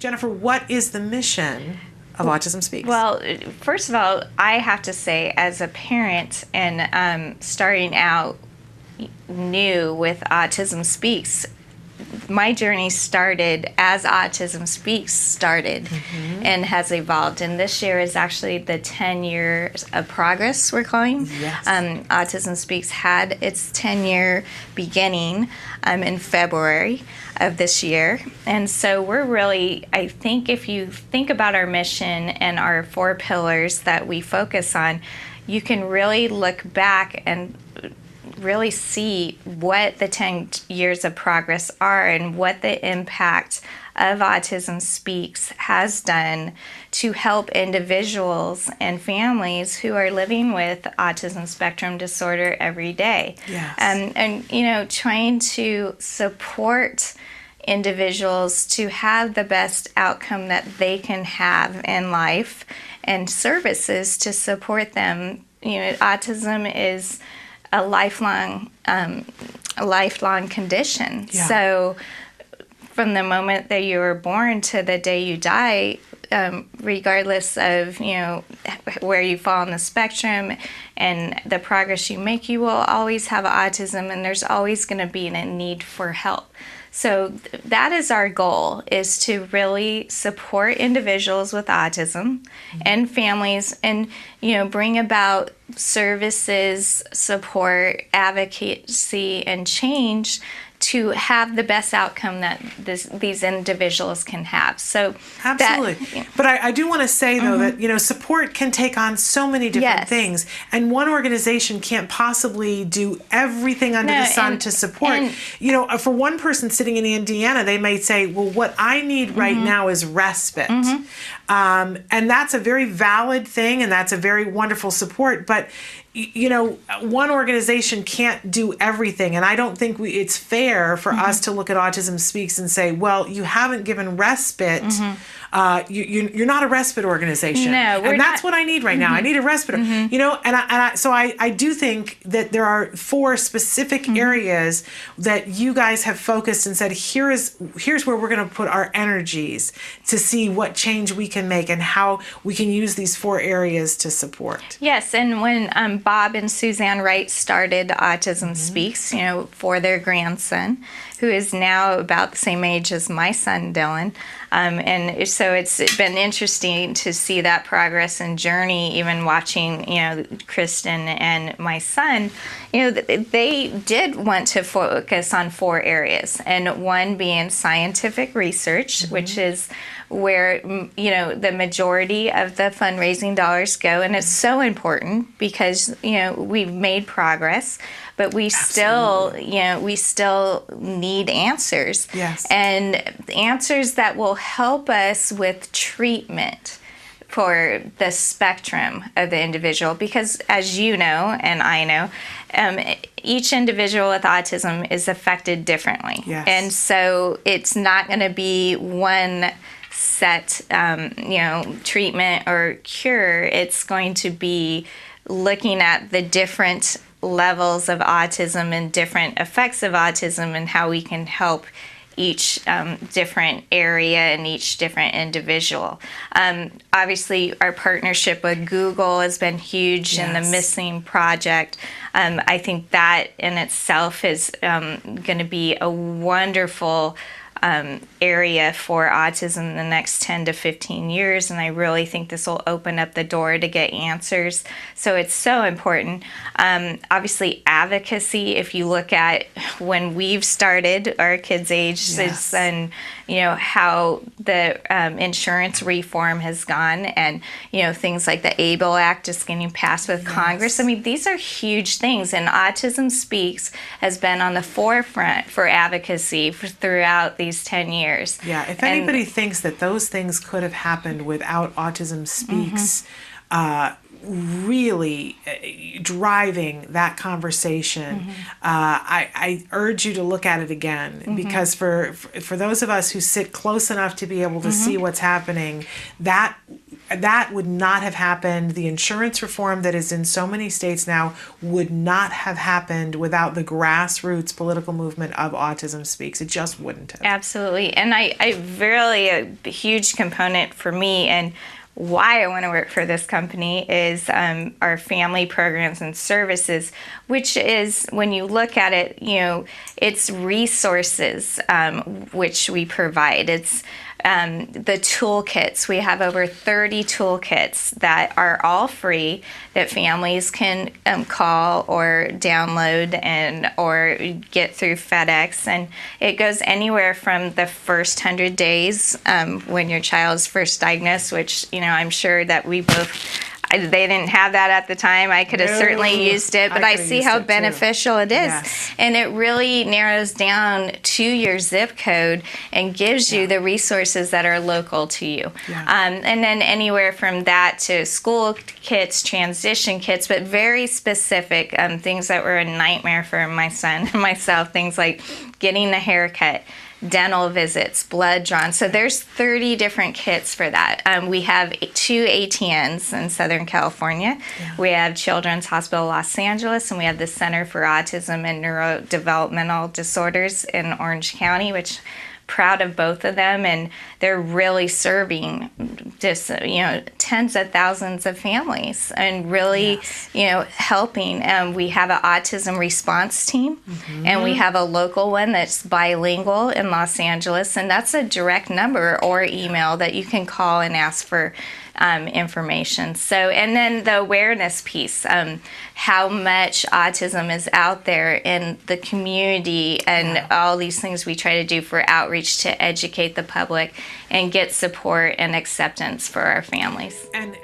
Jennifer, what is the mission of Autism Speaks? Well, first of all, I have to say, as a parent and starting out new with Autism Speaks, my journey started as Autism Speaks started and has evolved. And this year is actually the 10 years of progress, we're calling. Yes. Autism Speaks had its 10-year beginning in February of this year. And so we're really, I think if you think about our mission and our 4 pillars that we focus on, you can really look back and really see what the 10 years of progress are and what the impact of Autism Speaks has done to help individuals and families who are living with autism spectrum disorder every day. Yes. And you know, trying to support individuals to have the best outcome that they can have in life and services to support them. You know, autism is a lifelong condition. Yeah. So from the moment that you were born to the day you die, regardless of, you know, where you fall on the spectrum and the progress you make, you will always have autism, and there's always going to be a need for help. So that is our goal, is to really support individuals with autism and families, and, you know, bring about services, support, advocacy, and change to have the best outcome that these individuals can have. So absolutely. But I do want to say, though, that, you know, support can take on so many different things, and one organization can't possibly do everything under the sun to support. You know, for one person sitting in Indiana, they may say, well, what I need right now is respite. And that's a very valid thing, and that's a very wonderful support. But you know, one organization can't do everything, and I don't think it's fair for us to look at Autism Speaks and say, well, you haven't given respite. You're not a respite organization. No, and that's what I need right now. I need a respite. You know, so I do think that there are 4 specific areas that you guys have focused and said, here's where we're going to put our energies to see what change we can make and how we can use these 4 areas to support. Yes, and when Bob and Suzanne Wright started Autism Speaks, you know, for their grandson, who is now about the same age as my son, Dylan. And so it's been interesting to see that progress and journey, even watching, you know, Kristen and my son. You know, they did want to focus on 4 areas, and one being scientific research, which is where, you know, the majority of the fundraising dollars go, and it's so important because, you know, we've made progress, but we still, you know, we still need answers. Yes. And answers that will help us with treatment for the spectrum of the individual, because as you know, and I know, each individual with autism is affected differently. Yes. And so it's not going to be one set, you know, treatment or cure. It's going to be looking at the different levels of autism and different effects of autism and how we can help each different area and each different individual. Obviously, our partnership with Google has been huge in the Missing Project. I think that in itself is going to be a wonderful area for autism in the next 10 to 15 years, and I really think this will open up the door to get answers. So it's so important. Obviously, advocacy, if you look at when we've started, our kids' ages, and you know how the insurance reform has gone, and you know things like the ABLE Act just getting passed with Congress. I mean, these are huge things, and Autism Speaks has been on the forefront for advocacy throughout these 10 years. Yeah, if anybody thinks that those things could have happened without Autism Speaks really driving that conversation, I urge you to look at it again, because for those of us who sit close enough to be able to see what's happening, that that would not have happened. The insurance reform that is in so many states now would not have happened without the grassroots political movement of Autism Speaks. It just wouldn't have. Absolutely. And I really, a huge component for me and why I want to work for this company is our family programs and services, which is, when you look at it, it's resources which we provide. It's the toolkits. We have over 30 toolkits that are all free that families can call or download or get through FedEx. And it goes anywhere from the first 100 days when your child's first diagnosed, which, I'm sure that we both, they didn't have that at the time. I could have certainly used it, but I see how beneficial it is. Yes. And it really narrows down to your zip code and gives you the resources that are local to you. Yeah. And then anywhere from that to school kits, transition kits, but very specific things that were a nightmare for my son and myself, things like getting a haircut, dental visits, blood drawn. So there's 30 different kits for that. We have 2 ATNs in Southern California. Yeah. We have Children's Hospital Los Angeles, and we have the Center for Autism and Neurodevelopmental Disorders in Orange County, which proud of both of them, and they're really serving just tens of thousands of families and really helping. We have an autism response team, and we have a local one that's bilingual in Los Angeles, and that's a direct number or email that you can call and ask for information. So, and then the awareness piece, how much autism is out there in the community, and all these things we try to do for outreach to educate the public and get support and acceptance for our families. And